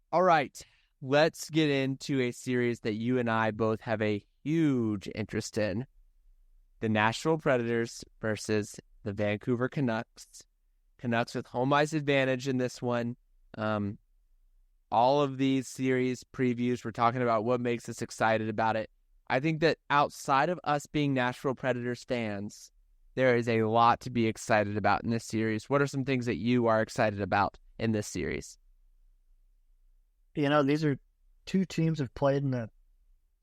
All right, let's get into a series that you and I both have a huge interest in. The Nashville Predators versus the Vancouver Canucks. Canucks with home ice advantage in this one. All of these series previews, we're talking about what makes us excited about it. I think that outside of us being Nashville Predators fans, there is a lot to be excited about in this series. What are some things that you are excited about in this series? These are two teams have played in the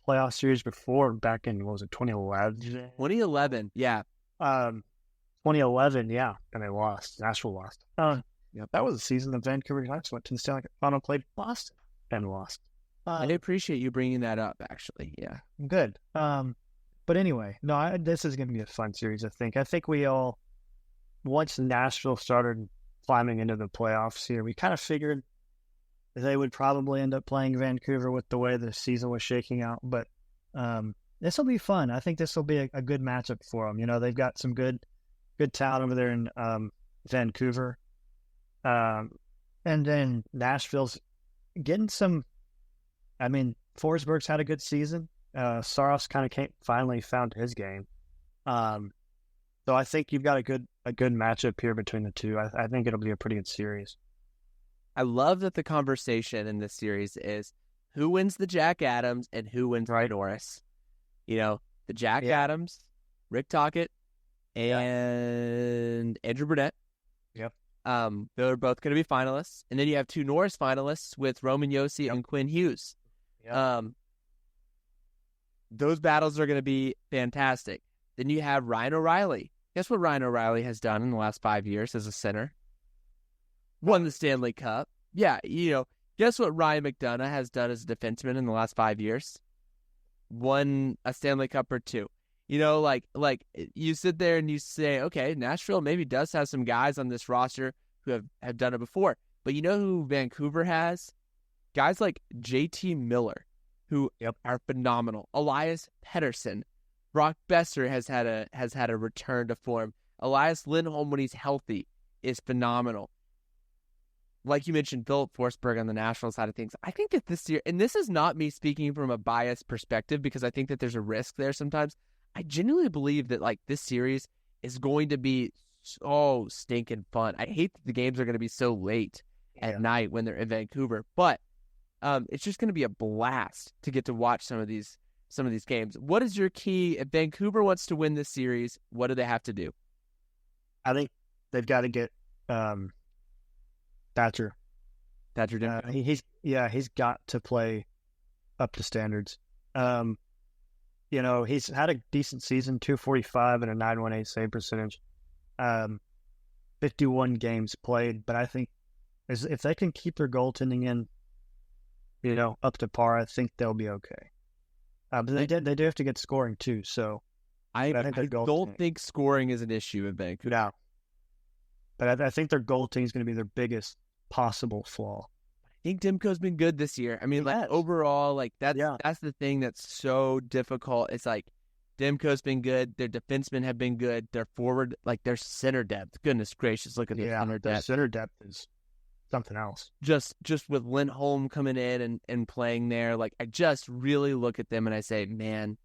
playoff series before back in, what was it, 2011? 2011, yeah. 2011, yeah, and they lost. Nashville lost. Yep. That was the season the Vancouver Canucks went to the Stanley Cup final, played Boston, and lost. I appreciate you bringing that up, actually, yeah. Good. But anyway, no, this is going to be a fun series, I think. I think we all, once Nashville started climbing into the playoffs here, we kind of figured they would probably end up playing Vancouver with the way the season was shaking out. But this will be fun. I think this will be a good matchup for them. They've got some good talent over there in Vancouver. And then Nashville's getting some. I mean, Forsberg's had a good season. Saros kind of finally found his game. So I think you've got a good matchup here between the two. I think it'll be a pretty good series. I love that the conversation in this series is who wins the Jack Adams and who wins the Norris. The Jack Adams, Rick Tocchet, and Andrew Burnett. Yep. They're both going to be finalists. And then you have two Norris finalists with Roman Josi and Quinn Hughes. Yep. Those battles are going to be fantastic. Then you have Ryan O'Reilly. Guess what Ryan O'Reilly has done in the last 5 years as a center? Won the Stanley Cup. Yeah, guess what Ryan McDonough has done as a defenseman in the last 5 years? Won a Stanley Cup or two. Like you sit there and you say, okay, Nashville maybe does have some guys on this roster who have done it before. But you know who Vancouver has? Guys like JT Miller, who are phenomenal. Elias Pettersson. Brock Besser has had a return to form. Elias Lindholm, when he's healthy, is phenomenal. Like you mentioned, Philip Forsberg on the Nashville side of things. I think that this year, and this is not me speaking from a biased perspective because I think that there's a risk there sometimes. I genuinely believe that this series is going to be so stinking fun. I hate that the games are going to be so late at night when they're in Vancouver, but it's just going to be a blast to get to watch some of these games. What is your key? If Vancouver wants to win this series, what do they have to do? I think they've got to get Thatcher. He's got to play up to standards. He's had a decent season, .245 and a .918 save percentage. 51 games played, but I think if they can keep their goaltending in, up to par, I think they'll be okay. But they do have to get scoring too. So I don't think scoring is an issue in Vancouver. No. But I think their goaltending is going to be their biggest possible flaw. I think Demko's been good this year. I mean, overall, that's the thing that's so difficult. It's Demko's been good. Their defensemen have been good. Their forward, their center depth. Goodness gracious, look at their center depth. Their center depth is something else. Just with Lindholm coming in and playing there, I just really look at them and I say, man,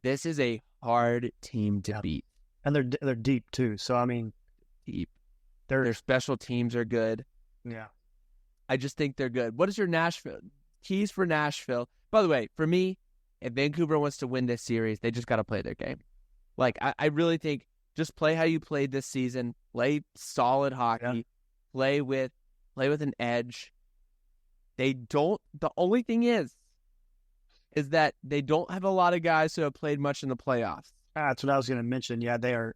this is a hard team to beat. And they're deep too. So I mean, deep. Their special teams are good. Yeah. I just think they're good. What is your Nashville keys for Nashville? By the way, for me, if Vancouver wants to win this series, they just got to play their game. I really think just play how you played this season. Play solid hockey. Yeah. Play with an edge. They don't. The only thing is that they don't have a lot of guys who have played much in the playoffs. That's what I was going to mention. Yeah, they are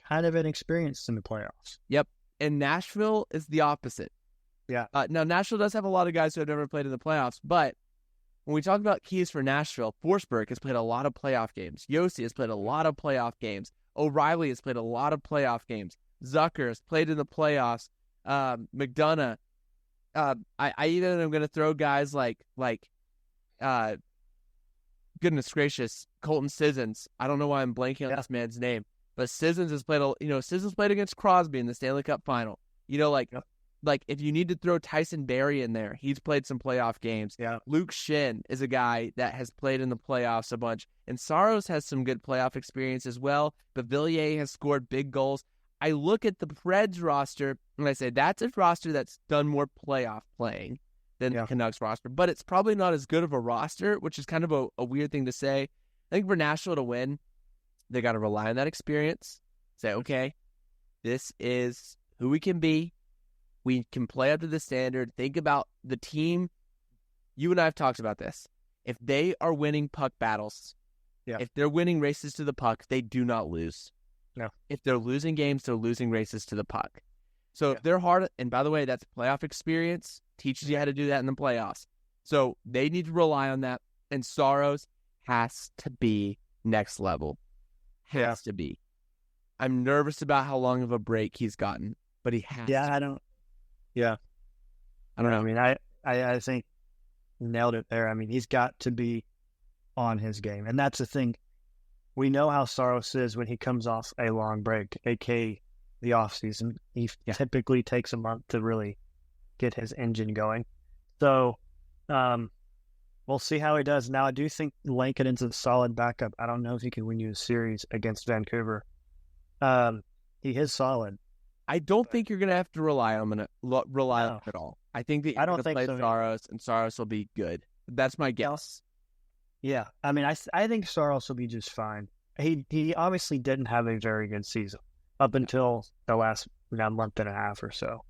kind of inexperienced in the playoffs. Yep, and Nashville is the opposite. Yeah. Now, Nashville does have a lot of guys who have never played in the playoffs, but when we talk about keys for Nashville, Forsberg has played a lot of playoff games. Josi has played a lot of playoff games. O'Reilly has played a lot of playoff games. Zucker has played in the playoffs. McDonough. I even am going to throw guys like goodness gracious, Colton Sissons. I don't know why I'm blanking on this man's name, but Sissons has played. Sissons played against Crosby in the Stanley Cup final. like if you need to throw Tyson Barrie in there, he's played some playoff games. Yeah. Luke Shin is a guy that has played in the playoffs a bunch. And Saros has some good playoff experience as well. Bavillier has scored big goals. I look at the Preds roster and I say that's a roster that's done more playoff playing than the Canucks roster. But it's probably not as good of a roster, which is kind of a weird thing to say. I think for Nashville to win, they got to rely on that experience. Say, okay, this is who we can be. We can play up to the standard. Think about the team. You and I have talked about this. If they are winning puck battles, if they're winning races to the puck, they do not lose. No. If they're losing games, they're losing races to the puck. So if they're hard, and by the way, that's playoff experience, teaches you how to do that in the playoffs. So they need to rely on that. And Saros has to be next level. Has to be. I'm nervous about how long of a break he's gotten, but he has to. I don't know. I mean, I think nailed it there. I mean, he's got to be on his game. And that's the thing. We know how Saros is when he comes off a long break, aka the offseason. He typically takes a month to really get his engine going. So we'll see how he does. Now, I do think Lankinen's a solid backup. I don't know if he can win you a series against Vancouver. He is solid. I don't think you're going to have to rely on him at all. I think that you're going to play Saros, and Saros will be good. That's my guess. Yeah. I mean, I think Saros will be just fine. He obviously didn't have a very good season up until the last month and a half or so,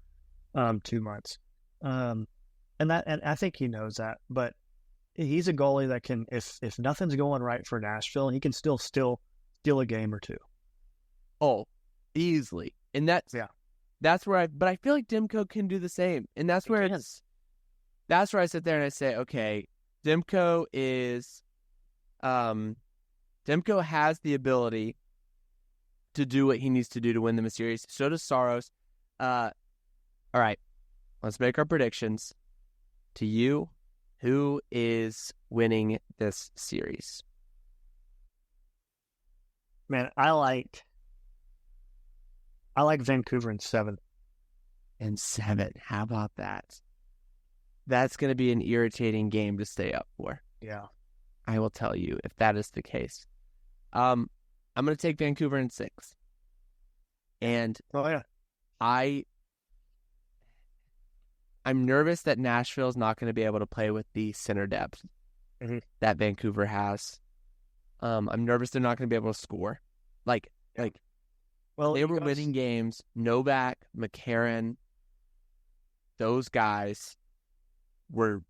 2 months. And I think he knows that. But he's a goalie that can, if nothing's going right for Nashville, he can still steal a game or two. Oh, easily. And that's where but I feel like Demko can do the same. And that's where that's where I sit there and I say, okay, Demko has the ability to do what he needs to do to win them a series. So does Saros. All right, let's make our predictions. To you, who is winning this series? Man, I like Vancouver in 7. And 7. How about that? That's going to be an irritating game to stay up for. Yeah. I will tell you if that is the case. I'm going to take Vancouver in 6. And I'm nervous that Nashville is not going to be able to play with the center depth that Vancouver has. I'm nervous they're not going to be able to score. They were winning games. Novak, McCarron, those guys were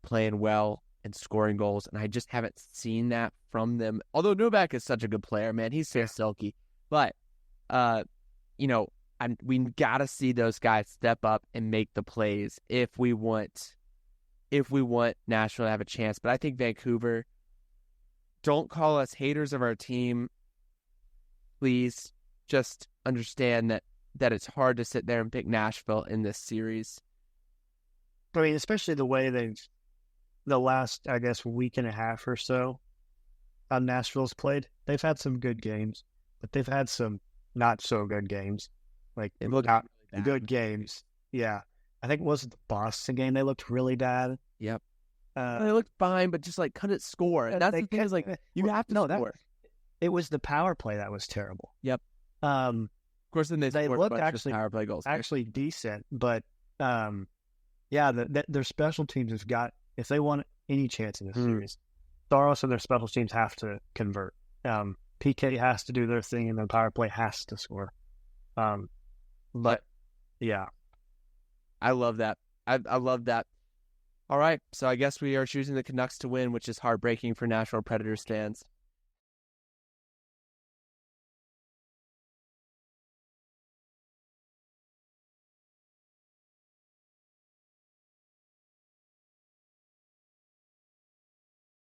playing well and scoring goals, and I just haven't seen that from them. Although Novak is such a good player, man, he's so silky. But we gotta see those guys step up and make the plays if we want Nashville to have a chance. But I think Vancouver. Don't call us haters of our team, please. Just understand that it's hard to sit there and pick Nashville in this series. I mean, especially the way the last, I guess, week and a half or so, how Nashville's played. They've had some good games, but they've had some not so good games. Like, they look not really good games. Yeah. I think it was the Boston game. They looked really bad. Yep. They looked fine, but just couldn't score. And that's the thing is you have to score. It was the power play that was terrible. Yep. Of course, then they looked power play goals. Actually decent, but their special teams have got, if they want any chance in this series, Saros and their special teams have to convert. PK has to do their thing, and the power play has to score. But yeah, I love that. I love that. All right, so I guess we are choosing the Canucks to win, which is heartbreaking for Nashville Predators fans.